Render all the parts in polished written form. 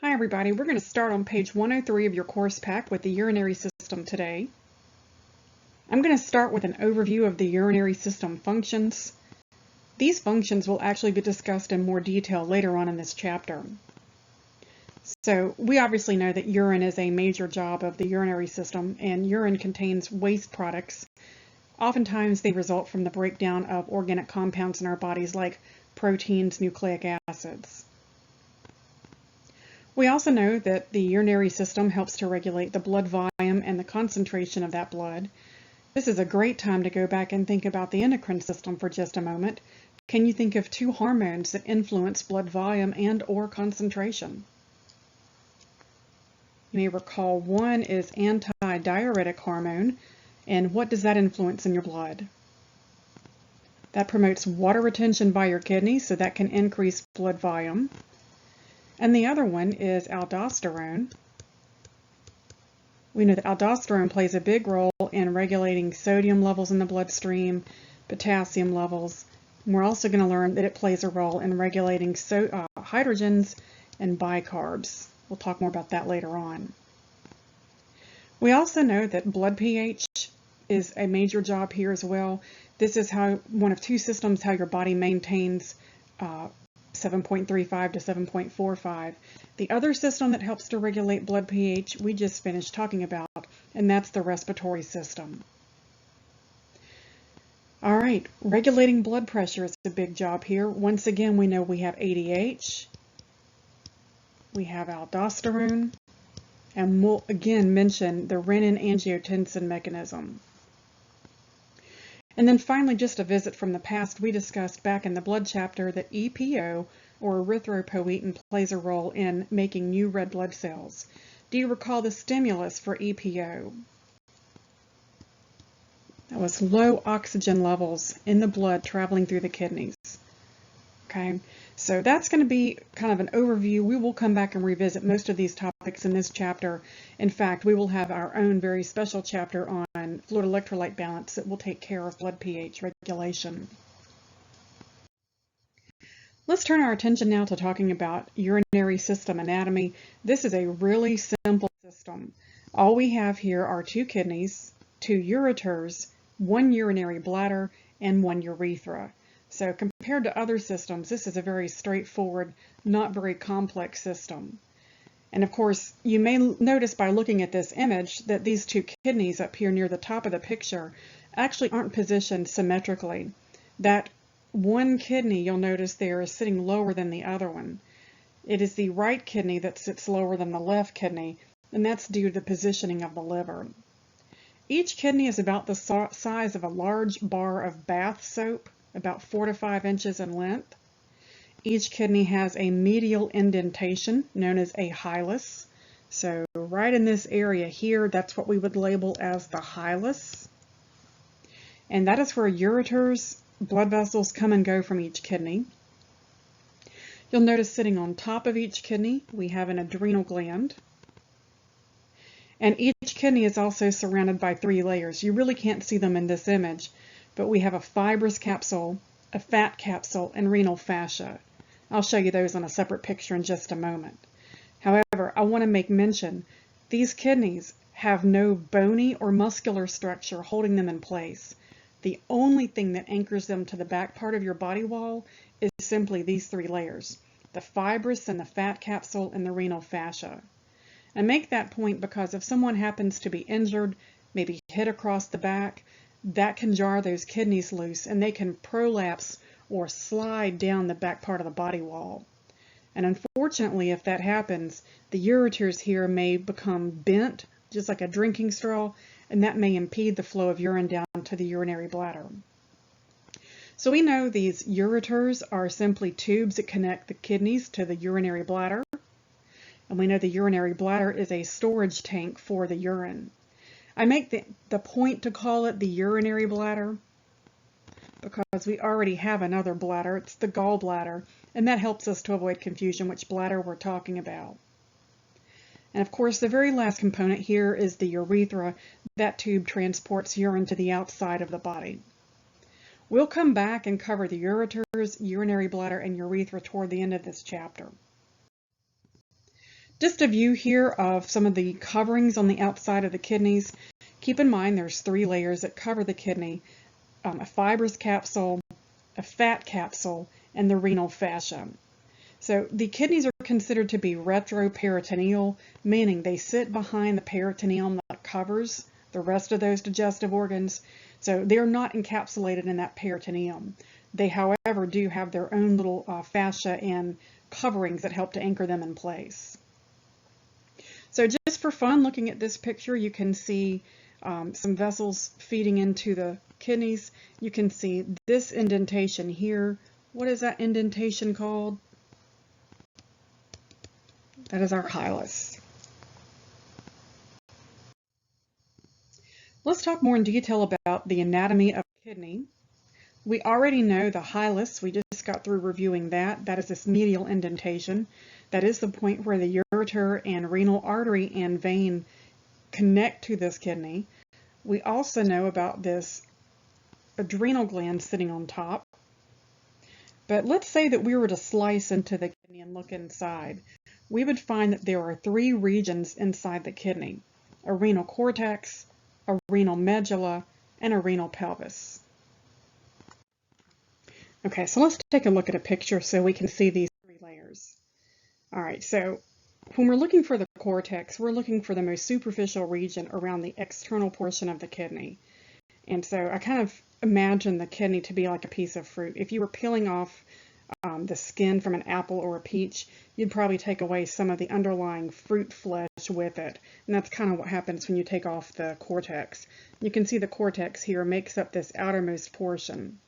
Hi everybody, we're going to start on page 103 of your course pack with the urinary system today. I'm going to start with an overview of the urinary system functions. These functions will actually be discussed in more detail later on in this chapter. So we obviously know that urine is a major job of the urinary system, and urine contains waste products. Oftentimes they result from the breakdown of organic compounds in our bodies like proteins, nucleic acids. We also know that the urinary system helps to regulate the blood volume and the concentration of that blood. This is a great time to go back and think about the endocrine system for just a moment. Can you think of two hormones that influence blood volume and/or concentration? You may recall one is antidiuretic hormone, and what does that influence in your blood? That promotes water retention by your kidneys, so that can increase blood volume. And the other one is aldosterone. We know that aldosterone plays a big role in regulating sodium levels in the bloodstream, potassium levels. And we're also going to learn that it plays a role in regulating hydrogens and bicarbs. We'll talk more about that later on. We also know that blood pH is a major job here as well. This is one of two systems how your body maintains 7.35 to 7.45. The other system that helps to regulate blood pH we just finished talking about, and that's the respiratory system. All right, regulating blood pressure is a big job here. Once again, we know we have ADH, we have aldosterone, and we'll again mention the renin-angiotensin mechanism. And then finally, just a visit from the past, we discussed back in the blood chapter that EPO, or erythropoietin, plays a role in making new red blood cells. Do you recall the stimulus for EPO? That was low oxygen levels in the blood traveling through the kidneys. Okay, so that's going to be kind of an overview. We will come back and revisit most of these topics in this chapter. In fact, we will have our own very special chapter on fluid electrolyte balance that will take care of blood pH regulation. Let's turn our attention now to talking about urinary system anatomy. This is a really simple system. All we have here are two kidneys, two ureters, one urinary bladder, and one urethra. So compared to other systems, this is a very straightforward, not very complex system. And of course, you may notice by looking at this image that these two kidneys up here near the top of the picture actually aren't positioned symmetrically. That one kidney, you'll notice there, is sitting lower than the other one. It is the right kidney that sits lower than the left kidney, and that's due to the positioning of the liver. Each kidney is about the size of a large bar of bath soap, about 4 to 5 inches in length. Each kidney has a medial indentation known as a hilus. So right in this area here, that's what we would label as the hilus. And that is where ureters, blood vessels, come and go from each kidney. You'll notice sitting on top of each kidney, we have an adrenal gland. And each kidney is also surrounded by 3 layers. You really can't see them in this image, but we have a fibrous capsule, a fat capsule, and renal fascia. I'll show you those on a separate picture in just a moment. However, I want to make mention, these kidneys have no bony or muscular structure holding them in place. The only thing that anchors them to the back part of your body wall is simply these 3 layers, the fibrous and the fat capsule and the renal fascia. I make that point because if someone happens to be injured, maybe hit across the back, that can jar those kidneys loose and they can prolapse or slide down the back part of the body wall. And unfortunately, if that happens, the ureters here may become bent, just like a drinking straw, and that may impede the flow of urine down to the urinary bladder. So we know these ureters are simply tubes that connect the kidneys to the urinary bladder. And we know the urinary bladder is a storage tank for the urine. I make the point to call it the urinary bladder because we already have another bladder. It's the gallbladder, and that helps us to avoid confusion which bladder we're talking about. And of course, the very last component here is the urethra. That tube transports urine to the outside of the body. We'll come back and cover the ureters, urinary bladder, and urethra toward the end of this chapter. Just a view here of some of the coverings on the outside of the kidneys. Keep in mind there's 3 layers that cover the kidney, a fibrous capsule, a fat capsule, and the renal fascia. So the kidneys are considered to be retroperitoneal, meaning they sit behind the peritoneum that covers the rest of those digestive organs. So they're not encapsulated in that peritoneum. They, however, do have their own little fascia and coverings that help to anchor them in place. So just for fun, looking at this picture, you can see some vessels feeding into the kidneys. You can see this indentation here. What is that indentation called? That is our hilus. Let's talk more in detail about the anatomy of the kidney. We already know the hilus. We just got through reviewing that. That is this medial indentation. That is the point where the ureter and renal artery and vein connect to this kidney. We also know about this adrenal gland sitting on top. But let's say that we were to slice into the kidney and look inside. We would find that there are 3 regions inside the kidney: a renal cortex, a renal medulla, and a renal pelvis. Okay, so let's take a look at a picture so we can see these 3 layers. All right, so when we're looking for the cortex, we're looking for the most superficial region around the external portion of the kidney. And so I kind of imagine the kidney to be like a piece of fruit. If you were peeling off the skin from an apple or a peach, you'd probably take away some of the underlying fruit flesh with it. And that's kind of what happens when you take off the cortex. You can see the cortex here makes up this outermost portion.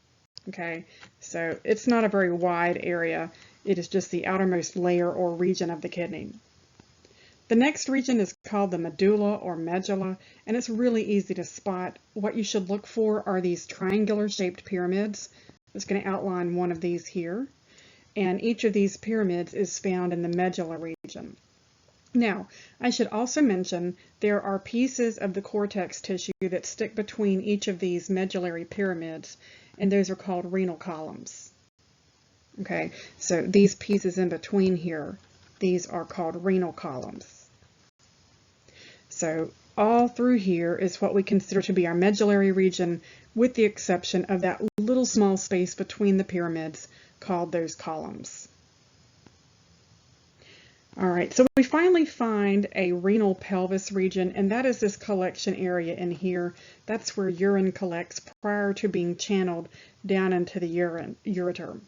Okay, so it's not a very wide area. It is just the outermost layer or region of the kidney. The next region is called the medulla or medulla, and it's really easy to spot. What you should look for are these triangular shaped pyramids. I'm just going to outline one of these here. And each of these pyramids is found in the medulla region. Now, I should also mention there are pieces of the cortex tissue that stick between each of these medullary pyramids, and those are called renal columns. Okay, so these pieces in between here, these are called renal columns. So all through here is what we consider to be our medullary region, with the exception of that little small space between the pyramids called those columns. All right, so we finally find a renal pelvis region, and that is this collection area in here. That's where urine collects prior to being channeled down into the ureter.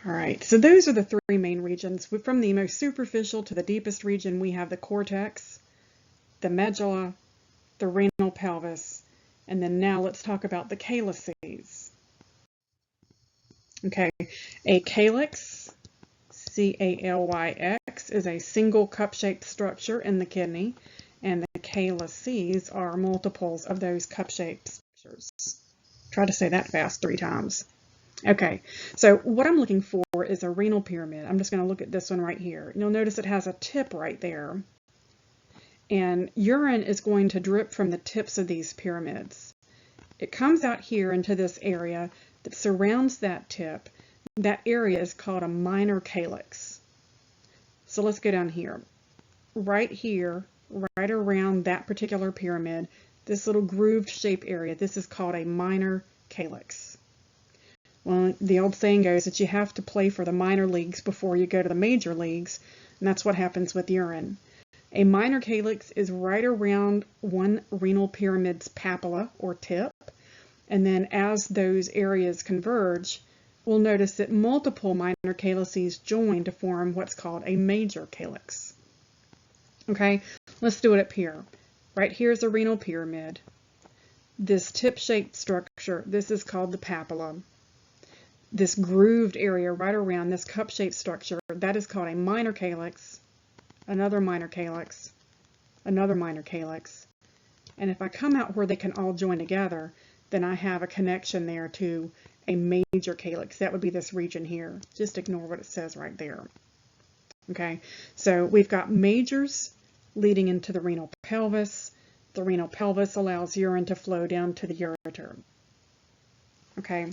All right, so those are the 3 main regions. From the most superficial to the deepest region, we have the cortex, the medulla, the renal pelvis, and then now let's talk about the calyces. Okay, a calyx, C-A-L-Y-X, is a single cup-shaped structure in the kidney, and the calyces are multiples of those cup-shaped structures. Try to say that fast 3 times. Okay, so what I'm looking for is a renal pyramid. I'm just going to look at this one right here. You'll notice it has a tip right there, and urine is going to drip from the tips of these pyramids. It comes out here into this area that surrounds that tip. That area is called a minor calyx. So let's go down here. Right here, right around that particular pyramid, this little grooved shape area, this is called a minor calyx. Well, the old saying goes that you have to play for the minor leagues before you go to the major leagues, and that's what happens with urine. A minor calyx is right around one renal pyramid's papilla or tip, and then as those areas converge, we'll notice that multiple minor calyces join to form what's called a major calyx. Okay, let's do it up here. Right here is a renal pyramid. This tip-shaped structure, this is called the papilla. This grooved area right around this cup-shaped structure, that is called a minor calyx, another minor calyx, another minor calyx. And if I come out where they can all join together, then I have a connection there to a major calyx. That would be this region here. Just ignore what it says right there. Okay, so we've got majors leading into the renal pelvis. The renal pelvis allows urine to flow down to the ureter. Okay,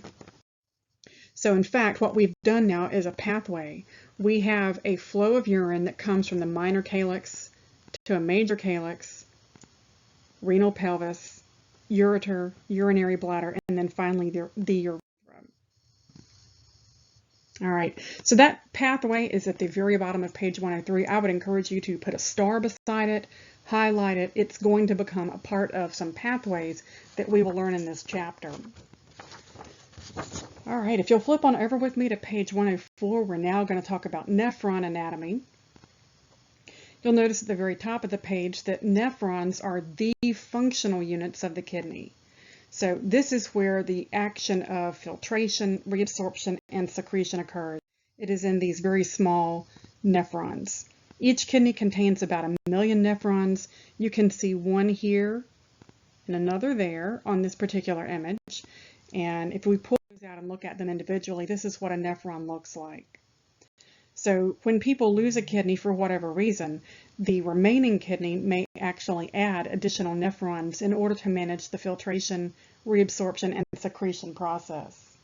So in fact, what we've done now is a pathway. We have a flow of urine that comes from the minor calyx to a major calyx, renal pelvis, ureter, urinary bladder, and then finally the urethra. All right, so that pathway is at the very bottom of page 103. I would encourage you to put a star beside it, highlight it. It's going to become a part of some pathways that we will learn in this chapter. All right, if you'll flip on over with me to page 104, we're now going to talk about nephron anatomy. You'll notice at the very top of the page that nephrons are the functional units of the kidney. So this is where the action of filtration, reabsorption, and secretion occurs. It is in these very small nephrons. Each kidney contains about 1 million nephrons. You can see one here and another there on this particular image. And if we pull those out and look at them individually, this is what a nephron looks like. So when people lose a kidney for whatever reason, the remaining kidney may actually add additional nephrons in order to manage the filtration, reabsorption, and secretion process.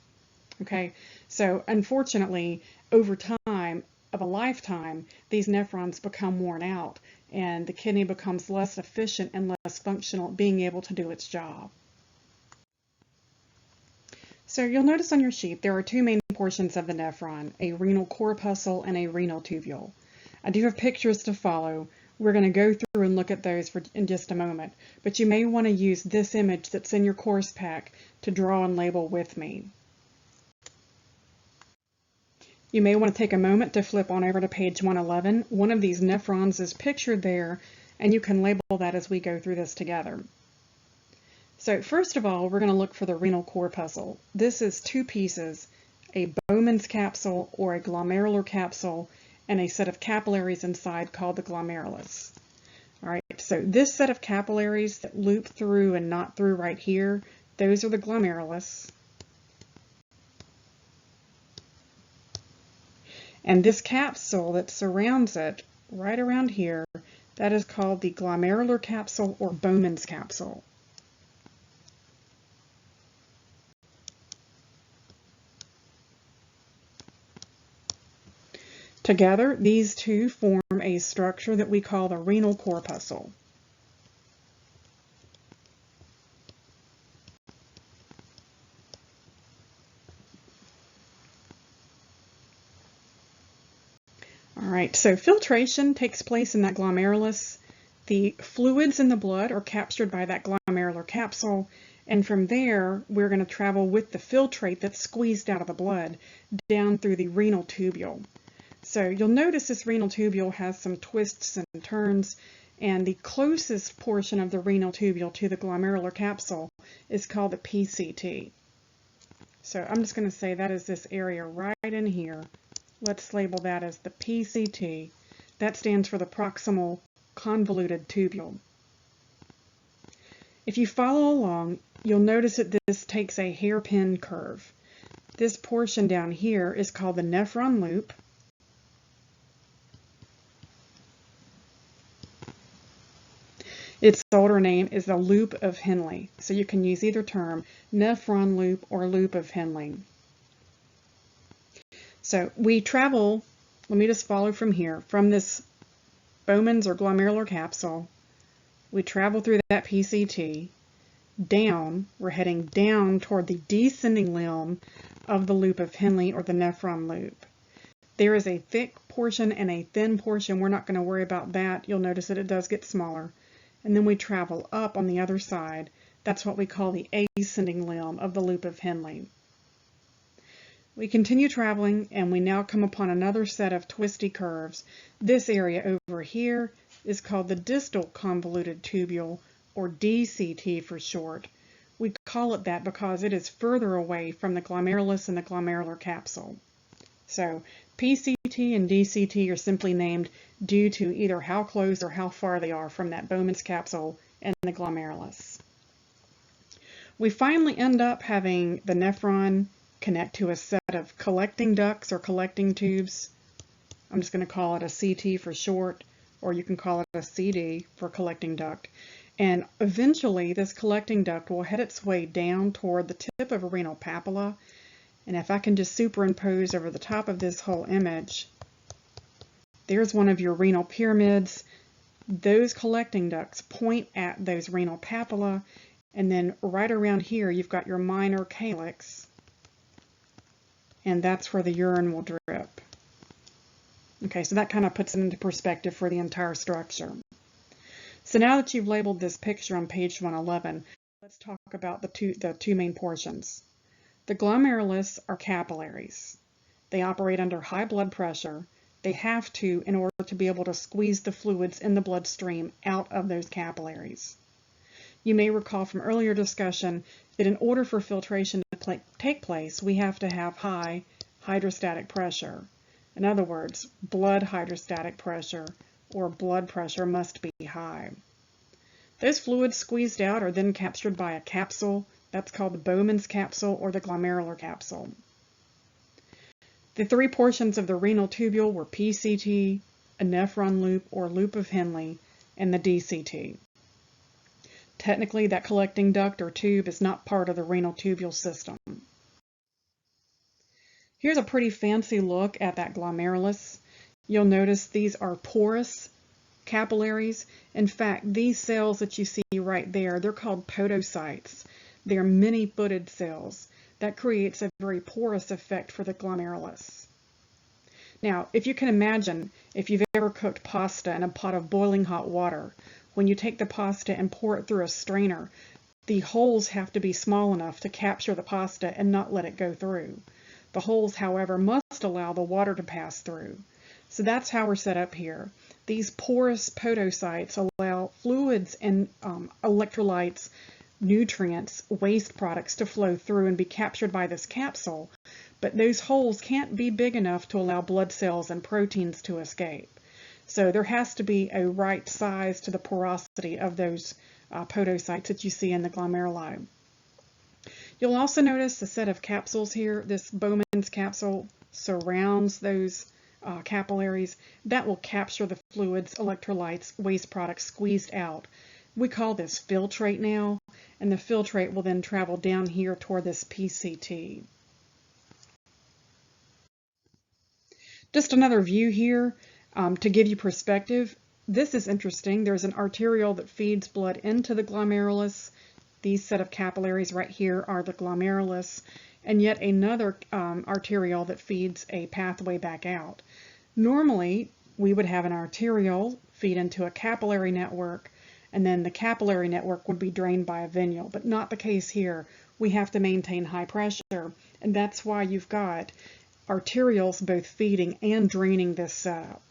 Okay, so unfortunately, over time of a lifetime, these nephrons become worn out and the kidney becomes less efficient and less functional at being able to do its job. So you'll notice on your sheet there are two main portions of the nephron, a renal corpuscle and a renal tubule. I do have pictures to follow. We're going to go through and look at those in just a moment, but you may want to use this image that's in your course pack to draw and label with me. You may want to take a moment to flip on over to page 111. One of these nephrons is pictured there, and you can label that as we go through this together. So first of all, we're going to look for the renal corpuscle. This is two pieces, a Bowman's capsule or a glomerular capsule, and a set of capillaries inside called the glomerulus. All right, so this set of capillaries that loop through and not through right here, those are the glomerulus. And this capsule that surrounds it, right around here, that is called the glomerular capsule or Bowman's capsule. Together, these two form a structure that we call the renal corpuscle. All right, so filtration takes place in that glomerulus. The fluids in the blood are captured by that glomerular capsule, and from there, we're going to travel with the filtrate that's squeezed out of the blood down through the renal tubule. So you'll notice this renal tubule has some twists and turns, and the closest portion of the renal tubule to the glomerular capsule is called the PCT. So I'm just going to say that is this area right in here. Let's label that as the PCT. That stands for the proximal convoluted tubule. If you follow along, you'll notice that this takes a hairpin curve. This portion down here is called the nephron loop. Its older name is the loop of Henle, so you can use either term, nephron loop or loop of Henle. So we travel, let me just follow from here, from this Bowman's or glomerular capsule, we travel through that PCT, down, we're heading down toward the descending limb of the loop of Henle or the nephron loop. There is a thick portion and a thin portion. We're not going to worry about that. You'll notice that it does get smaller. And then we travel up on the other side. That's what we call the ascending limb of the loop of Henle. We continue traveling and we now come upon another set of twisty curves. This area over here is called the distal convoluted tubule, or DCT for short. We call it that because it is further away from the glomerulus and the glomerular capsule. So PCT and DCT are simply named due to either how close or how far they are from that Bowman's capsule and the glomerulus. We finally end up having the nephron connect to a set of collecting ducts or collecting tubes. I'm just going to call it a CT for short, or you can call it a CD for collecting duct. And eventually this collecting duct will head its way down toward the tip of a renal papilla, And if I can just superimpose over the top of this whole image, there's one of your renal pyramids. Those collecting ducts point at those renal papilla, and then right around here you've got your minor calyx, and that's where the urine will drip. Okay, so that kind of puts it into perspective for the entire structure. So now that you've labeled this picture on page 111, let's talk about the two main portions. The glomerulus are capillaries. They operate under high blood pressure. They have to in order to be able to squeeze the fluids in the bloodstream out of those capillaries. You may recall from earlier discussion that in order for filtration to take place, we have to have high hydrostatic pressure. In other words, blood hydrostatic pressure or blood pressure must be high. Those fluids squeezed out are then captured by a capsule. That's called the Bowman's capsule or the glomerular capsule. The three portions of the renal tubule were PCT, a nephron loop or loop of Henle, and the DCT. Technically, that collecting duct or tube is not part of the renal tubule system. Here's a pretty fancy look at that glomerulus. You'll notice these are porous capillaries. In fact, these cells that you see right there, they're called podocytes. They're many-footed cells. That creates a very porous effect for the glomerulus. Now, if you can imagine, if you've ever cooked pasta in a pot of boiling hot water, when you take the pasta and pour it through a strainer, the holes have to be small enough to capture the pasta and not let it go through. The holes, however, must allow the water to pass through. So that's how we're set up here. These porous podocytes allow fluids and electrolytes, nutrients, waste products to flow through and be captured by this capsule, but those holes can't be big enough to allow blood cells and proteins to escape. So there has to be a right size to the porosity of those podocytes that you see in the glomeruli. You'll also notice a set of capsules here. This Bowman's capsule surrounds those capillaries. That will capture the fluids, electrolytes, waste products squeezed out. We call this filtrate now, and the filtrate will then travel down here toward this PCT. Just another view here to give you perspective. This is interesting. There's an arteriole that feeds blood into the glomerulus. These set of capillaries right here are the glomerulus, and yet another arteriole that feeds a pathway back out. Normally, we would have an arteriole feed into a capillary network, and then the capillary network would be drained by a venule, but not the case here. We have to maintain high pressure, and that's why you've got arterioles both feeding and draining this setup.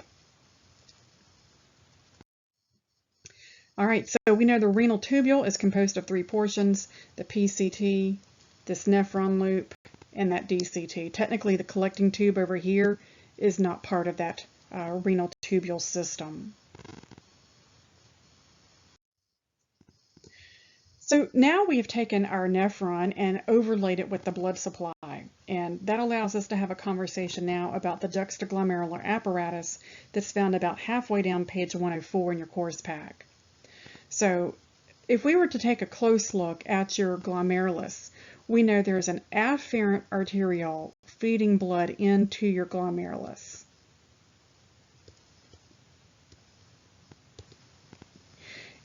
All right, so we know the renal tubule is composed of three portions, the PCT, this nephron loop, and that DCT. Technically, the collecting tube over here is not part of that renal tubule system. So now we've taken our nephron and overlaid it with the blood supply, and that allows us to have a conversation now about the juxtaglomerular apparatus that's found about halfway down page 104 in your course pack. So if we were to take a close look at your glomerulus, we know there's an afferent arteriole feeding blood into your glomerulus.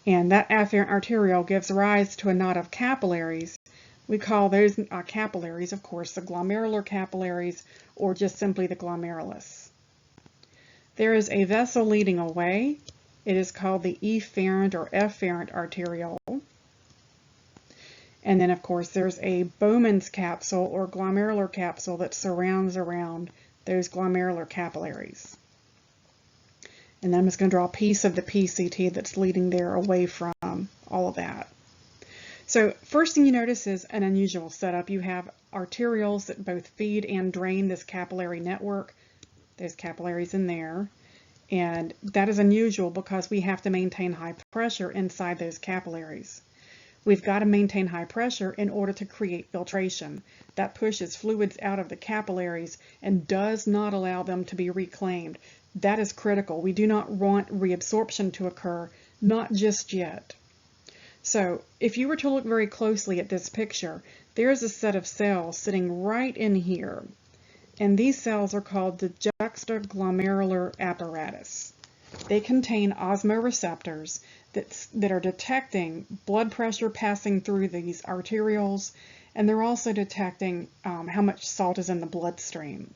And that afferent arteriole gives rise to a knot of capillaries. We call those capillaries, of course, the glomerular capillaries, or just simply the glomerulus. There is a vessel leading away. It is called the efferent or efferent arteriole. And then, of course, there's a Bowman's capsule or glomerular capsule that surrounds around those glomerular capillaries. And then I'm just going to draw a piece of the PCT that's leading there away from all of that. So first thing you notice is an unusual setup. You have arterioles that both feed and drain this capillary network. There's capillaries in there. And that is unusual because we have to maintain high pressure inside those capillaries. We've got to maintain high pressure in order to create filtration. That pushes fluids out of the capillaries and does not allow them to be reclaimed. That is critical. We do not want reabsorption to occur, not just yet. So if you were to look very closely at this picture, there's a set of cells sitting right in here, and these cells are called the juxtaglomerular apparatus. They contain osmoreceptors that are detecting blood pressure passing through these arterioles, and they're also detecting how much salt is in the bloodstream.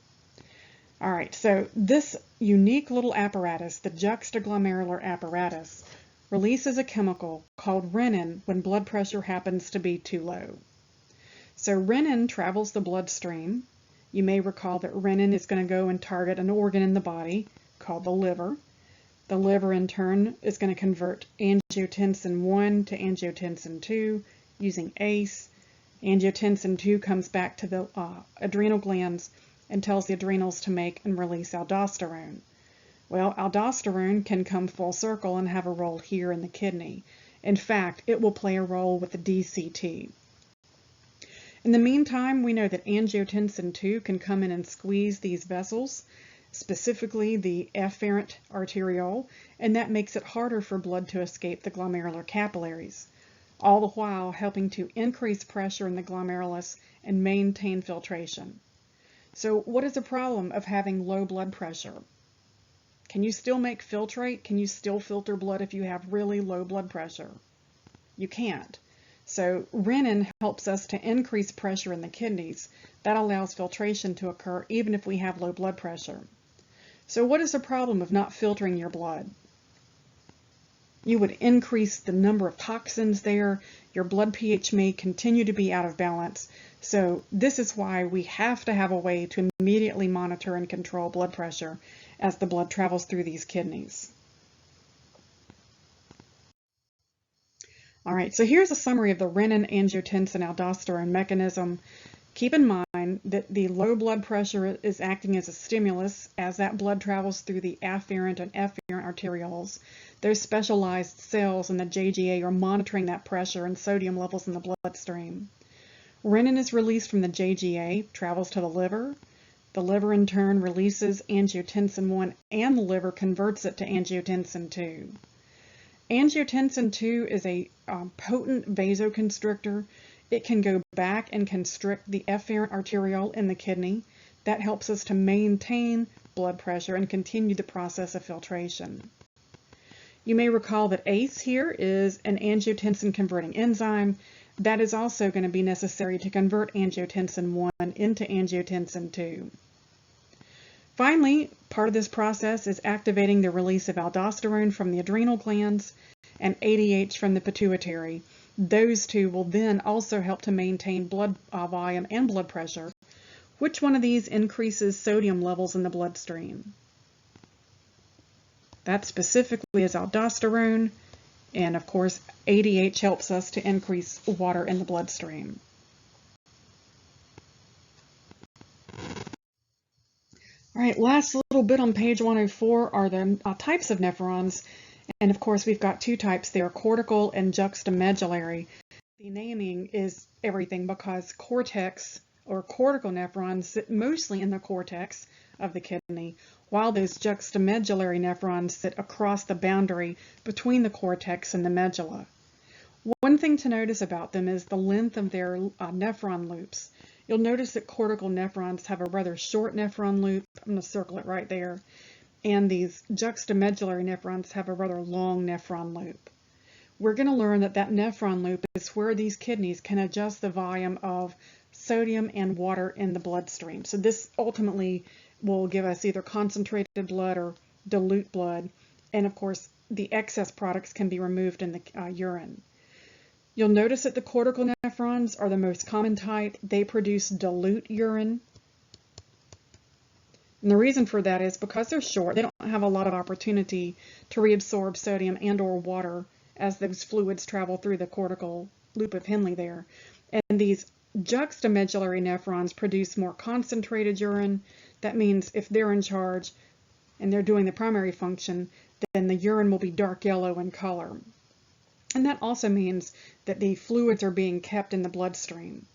All right, so this unique little apparatus, the juxtaglomerular apparatus, releases a chemical called renin when blood pressure happens to be too low. So renin travels the bloodstream. You may recall that renin is going to go and target an organ in the body called the liver. The liver, in turn, is going to convert angiotensin 1 to angiotensin 2 using ACE. Angiotensin 2 comes back to the adrenal glands and tells the adrenals to make and release aldosterone. Well, aldosterone can come full circle and have a role here in the kidney. In fact, it will play a role with the DCT. In the meantime, we know that angiotensin 2 can come in and squeeze these vessels, specifically the afferent arteriole, and that makes it harder for blood to escape the glomerular capillaries, all the while helping to increase pressure in the glomerulus and maintain filtration. So what is the problem of having low blood pressure? Can you still make filtrate? Can you still filter blood if you have really low blood pressure? You can't. So renin helps us to increase pressure in the kidneys. That allows filtration to occur even if we have low blood pressure. So what is the problem of not filtering your blood? You would increase the number of toxins there. Your blood pH may continue to be out of balance. So this is why we have to have a way to immediately monitor and control blood pressure as the blood travels through these kidneys. All right, so here's a summary of the renin-angiotensin-aldosterone mechanism. Keep in mind that the low blood pressure is acting as a stimulus as that blood travels through the afferent and efferent arterioles. Those specialized cells in the JGA are monitoring that pressure and sodium levels in the bloodstream. Renin is released from the JGA, travels to the liver. The liver in turn releases angiotensin 1 and the liver converts it to angiotensin 2. Angiotensin 2 is a potent vasoconstrictor. It can go back and constrict the efferent arteriole in the kidney. That helps us to maintain blood pressure and continue the process of filtration. You may recall that ACE here is an angiotensin converting enzyme. That is also going to be necessary to convert angiotensin 1 into angiotensin 2. Finally, part of this process is activating the release of aldosterone from the adrenal glands and ADH from the pituitary. Those two will then also help to maintain blood volume and blood pressure. Which one of these increases sodium levels in the bloodstream? That specifically is aldosterone, and of course ADH helps us to increase water in the bloodstream. All right, last little bit on page 104 are the types of nephrons. And of course, we've got two types there, cortical and juxtamedullary. The naming is everything because cortex or cortical nephrons sit mostly in the cortex of the kidney, while those juxtamedullary nephrons sit across the boundary between the cortex and the medulla. One thing to notice about them is the length of their nephron loops. You'll notice that cortical nephrons have a rather short nephron loop. I'm going to circle it right there. And these juxtamedullary nephrons have a rather long nephron loop. We're going to learn that that nephron loop is where these kidneys can adjust the volume of sodium and water in the bloodstream. So this ultimately will give us either concentrated blood or dilute blood. And of course, the excess products can be removed in the urine. You'll notice that the cortical nephrons are the most common type. They produce dilute urine. And the reason for that is because they're short, they don't have a lot of opportunity to reabsorb sodium and or water as those fluids travel through the cortical loop of Henle there. And these juxtamedullary nephrons produce more concentrated urine. That means if they're in charge and they're doing the primary function, then the urine will be dark yellow in color. And that also means that the fluids are being kept in the bloodstream.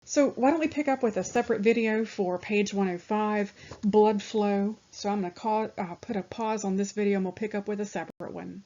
So why don't we pick up with a separate video for page 105, blood flow. So I'm going to put a pause on this video and we'll pick up with a separate one.